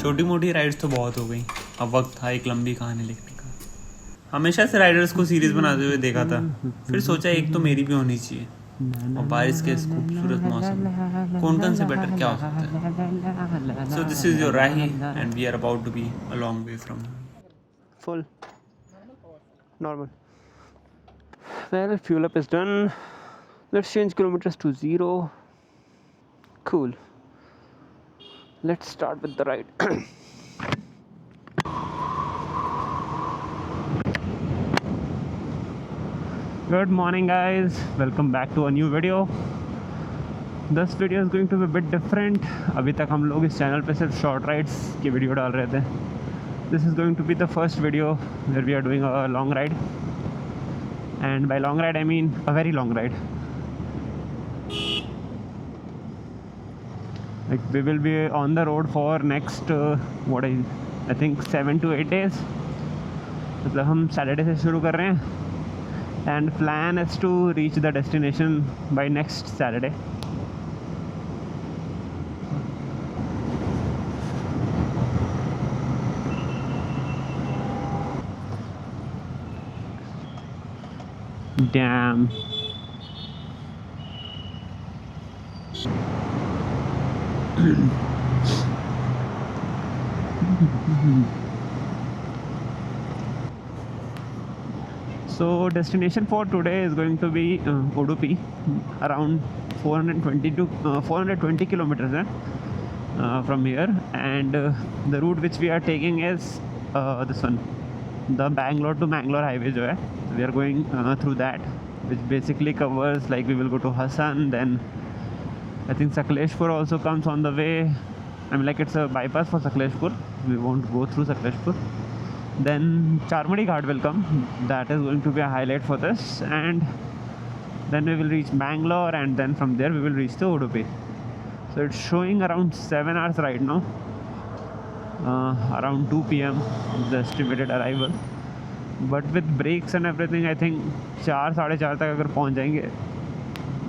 छोटी मोटी राइड्स तो बहुत हो गई, अब वक्त था एक लंबी कहानी लिखने का। हमेशा से राइडर्स को सीरीज बनाते हुए देखा था, फिर सोचा एक तो मेरी भी होनी चाहिए। और बारिश के इस खूबसूरत मौसम कोंकण से बेटर क्या हो सकता है। So this is your Rahi and we are about to be a long way from full normal. Well, fuel up is done. Let's change kilometers to 0. Cool. Let's start with the ride. Good morning guys, welcome back to a new video. This video is going to be a bit different. अभी तक हम लोग इस channel पे सिर्फ short rides की video डाल रहे थे. This is going to be the first video where we are doing a long ride, and by long ride I mean a very long ride. Like we will be on the road for next I think 7 to 8 days. मतलब हम Saturday से शुरू कर रहे हैं and plan is to reach the destination by next Saturday. Damn. So destination for today is going to be Udupi, around 420 kilometers from here, and the route which we are taking is this one, the Bangalore to Mangalore highway जो है. We are going through that, which basically covers, like, we will go to Hassan, then I think Sakleshpur also comes on the way. I mean, like, it's a bypass for Sakleshpur. We won't go through Sakleshpur. Then Charmadi Ghat will come. That is going to be a highlight for this. And then we will reach Bangalore, and then from there we will reach to Udupi. So it's showing around 7 hours right now. Around 2 p.m. the estimated arrival. But with breaks and everything, I think 4-4:30 तक अगर पहुंच जाएंगे,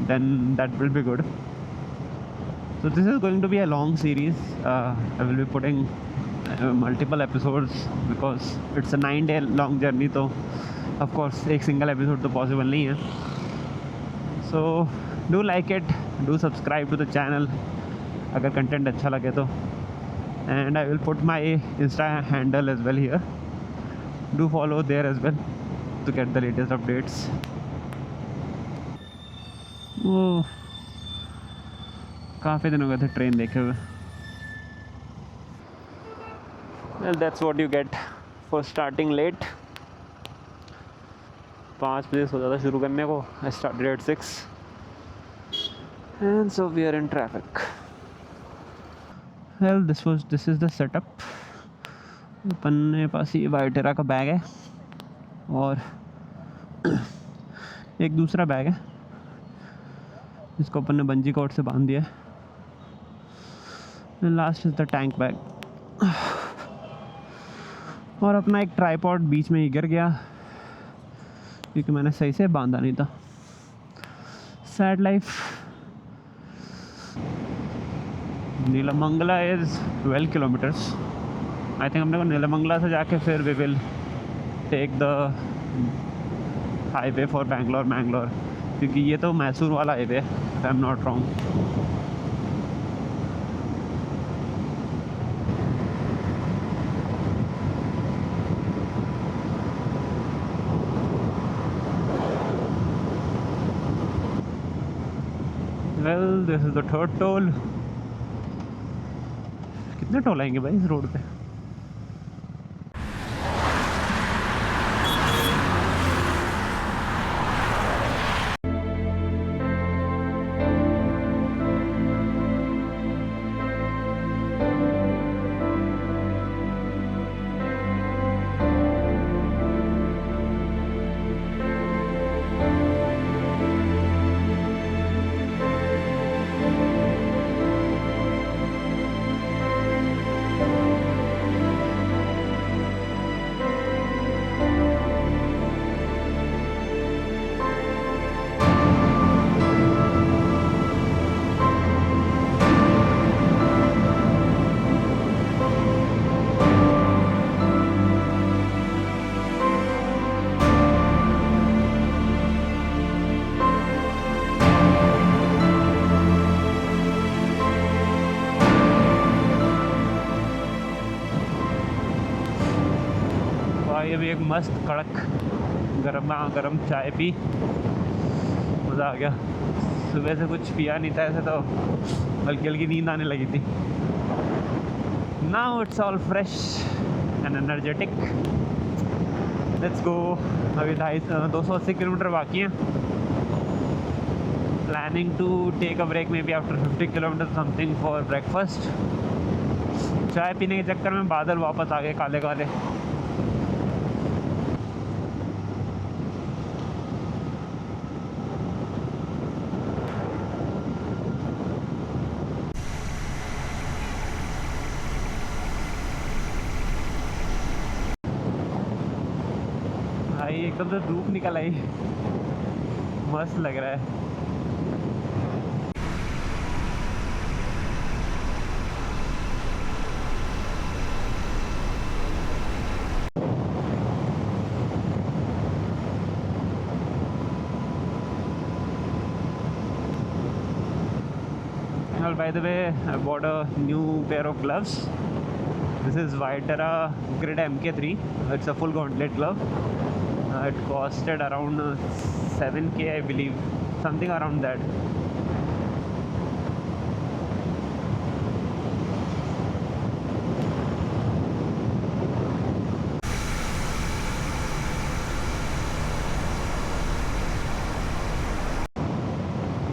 then that will be good. So this is going to be a long series. I will be putting multiple episodes because it's a 9-day long journey. तो of course एक single episode तो possible नहीं है. So do like it, do subscribe to the channel अगर content अच्छा लगे तो, and I will put my Insta handle as well here. Do follow there as well to get the latest updates. Oh, काफ़ी दिन हो गए थे train देखे हुए. Well, that's what you get for starting late. 5 बजे सोचा था शुरू करने को. I started at 6, and so we are in traffic. Well, this is the setup. अपने पास ये वाइटेरा का बैग है और एक दूसरा बैग है जिसको अपन ने बंजी कॉर्ड से बांध दिया है. Last is the tank bag. और अपना एक ट्राइपॉड बीच में ही गिर गया क्योंकि मैंने सही से बांधा नहीं था. Sad life. Nelamangala is 12 kilometres. I think हमने को नीलमंगला से जाके फिर we will take the highway for Mangalore, क्योंकि ये तो मैसूर वाला हाईवे है, I am not wrong. Well, this is the third toll. कितने टोल आएंगे भाई इस रोड पे? अभी एक मस्त कड़क गर्मा गर्म चाय पी, मज़ा आ गया। सुबह से कुछ पिया नहीं था ऐसे, तो हल्की हल्की नींद आने लगी थी। Now it's all fresh and energetic. Let's go. अभी 280 किलोमीटर बाकी हैं। Planning to take a break maybe after 50 kilometre something for breakfast. चाय पीने के चक्कर में बादल वापस आ गए काले काले। भाई एकदम से धूप निकल आई, मस्त लग रहा है। Well, by the way, I bought a new pair of gloves. This is Viterra Grid MK3. It's a full gauntlet glove. It costed around 7K, I believe, something around that.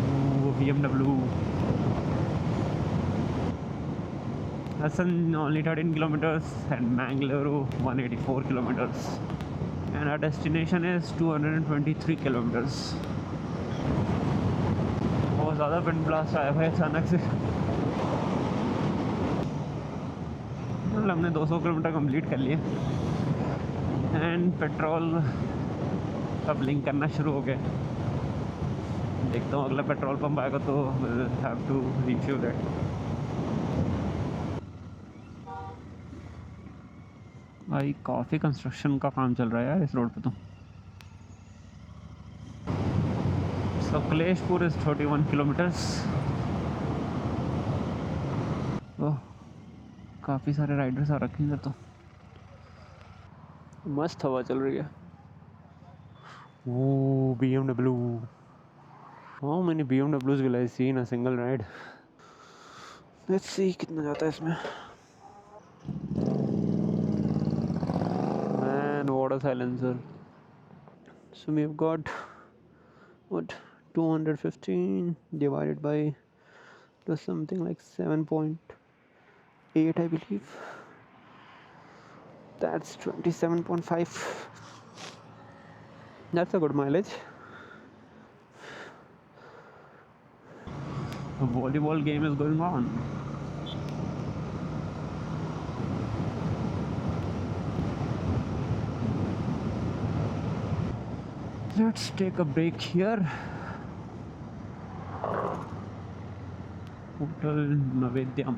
Ooh, BMW. Hassan only 13 kilometers and Mangalore 184 kilometers. And our destination is 223 kilometers. बहुत ज़्यादा wind blast आया है अचानक से। मतलब हमने 200 kilometre complete कर लिए एंड पेट्रोल का ब्लिंक करना शुरू हो गया। देखता हूँ अगला पेट्रोल पंप आएगा तो will have to refuel that. भाई काफ़ी कंस्ट्रक्शन का काम चल रहा है यार इस रोड पे तो। Sakleshpur is 31 kilometres. ओह, काफ़ी सारे राइडर्स आ रखे हैं तो मस्त हवा चल रही है। वो BMW। How many BMWs will I see in a single ride? Let's see कितना जाता है इसमें। Man, what a silencer. So we've got what 215 divided by to something like 7.8, I believe. That's 27.5. That's a good mileage. The volleyball game is going on. Let's take a break here. Hotel Navedyam.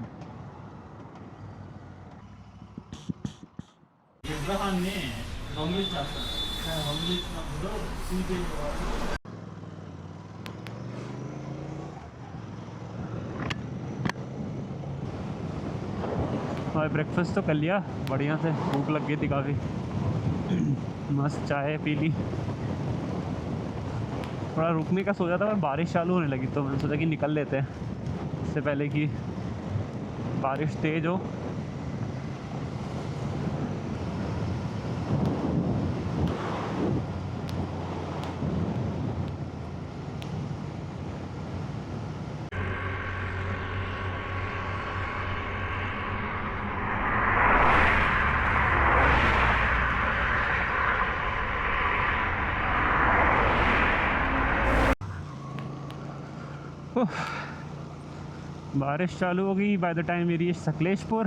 और breakfast तो कर लिया बढ़िया से, भूख लग गई थी काफ़ी। मस्त चाय पी ली। थोड़ा रुकने का सोचा था पर बारिश चालू होने लगी तो मैंने सोचा कि निकल लेते हैं इससे पहले कि बारिश तेज़ हो। बारिश चालू हो गई by the time we reach Sakleshpur.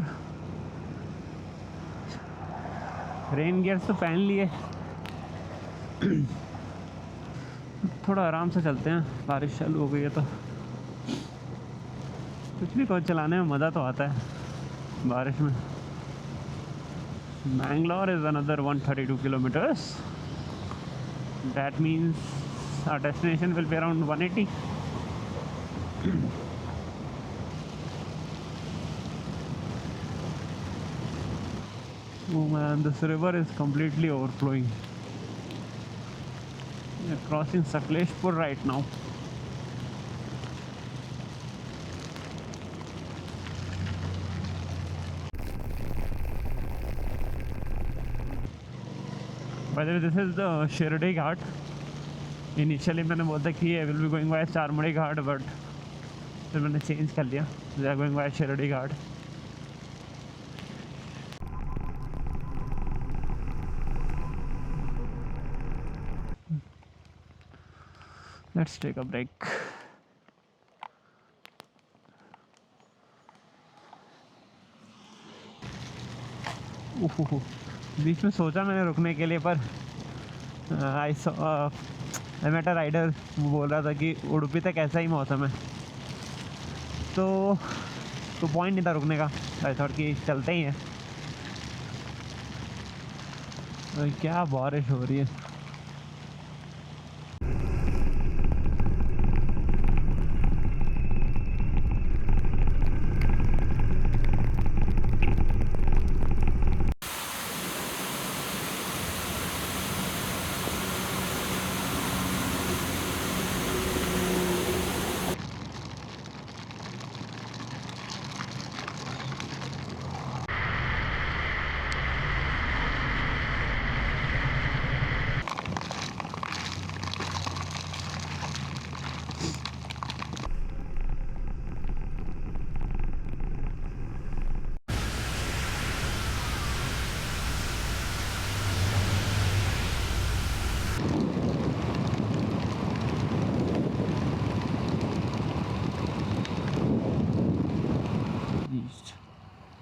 Rain gears तो पहन लिए। थोड़ा आराम से चलते हैं, बारिश चालू हो गई है तो कुछ भी को चलाने में मज़ा तो आता है बारिश में। Mangalore is another 132 kilometres. That means our destination will be around 180। Oh man, this river is completely overflowing. We are crossing Sakleshpur right now. By the way, this is the Shirdi Ghat. Initially मैंने बोला कि I will be going by चारमड़ी Ghat, but फिर मैंने change कर लिया. We are going by Shirdi Ghat. Let's take a break. बीच में सोचा मैंने रुकने के लिए, पर आई मेट अ राइडर, वो बोल रहा था कि उडुपी तक ऐसा ही मौसम है, तो पॉइंट नहीं था रुकने का. आई थॉट कि चलते ही हैं. क्या बारिश हो रही है.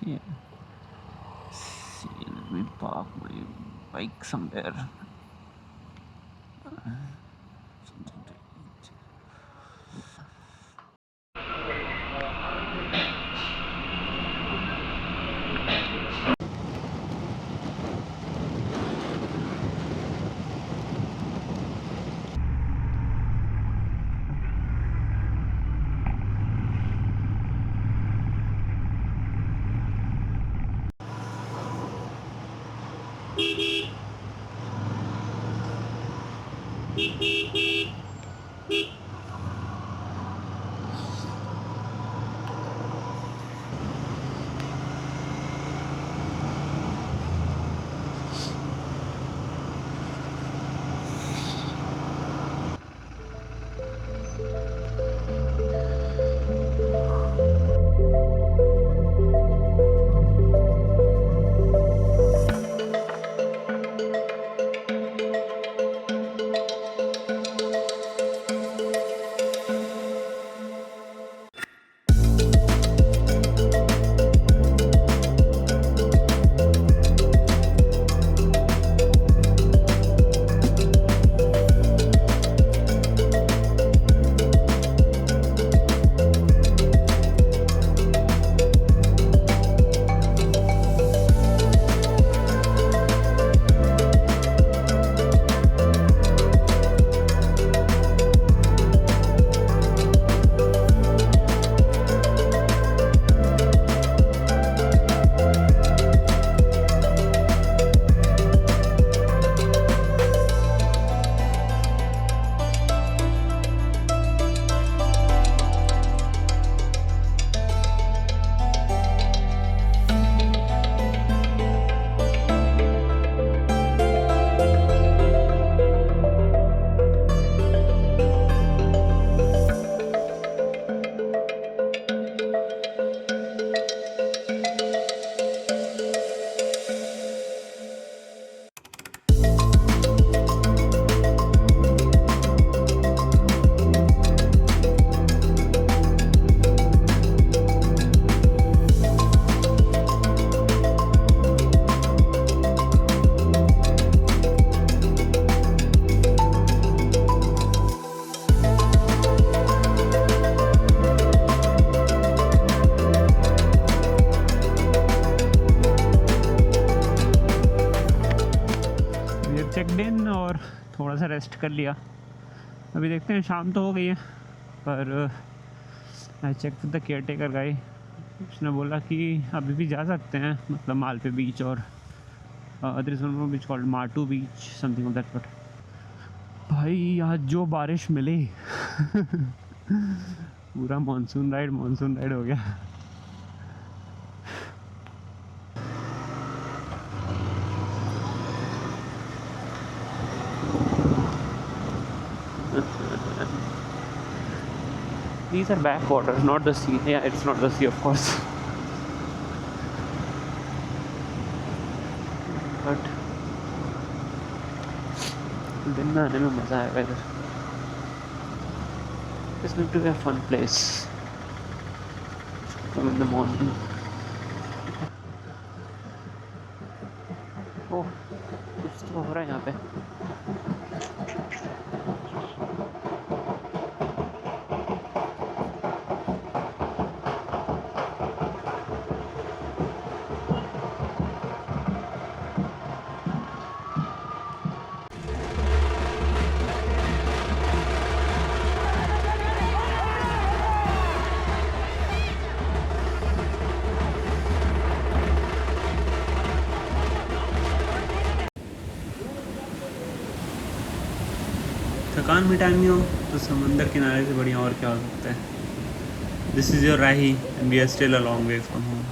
Yeah. See, let me park my bike somewhere. Something to eat. Checked in और थोड़ा सा रेस्ट कर लिया. अभी देखते हैं, शाम तो हो गई है, पर I check with the caretaker guy. उसने बोला कि अभी भी जा सकते हैं, मतलब मालपे बीच और there is one more beach called Matu Beach, something of that sort. भाई आज जो बारिश मिली पूरा मानसून राइड हो गया. These are backwaters, not the sea. Yeah, it's not the sea, of course. But दिन में आने में मज़ा आएगा इधर. It's going to be a fun place. Come in the morning. Oh, कुछ तो हो रहा है यहाँ पे. थकान मिटानी हो तो समंदर किनारे से बढ़िया और क्या हो सकता है. This is your Rahi and we are still a long way from home.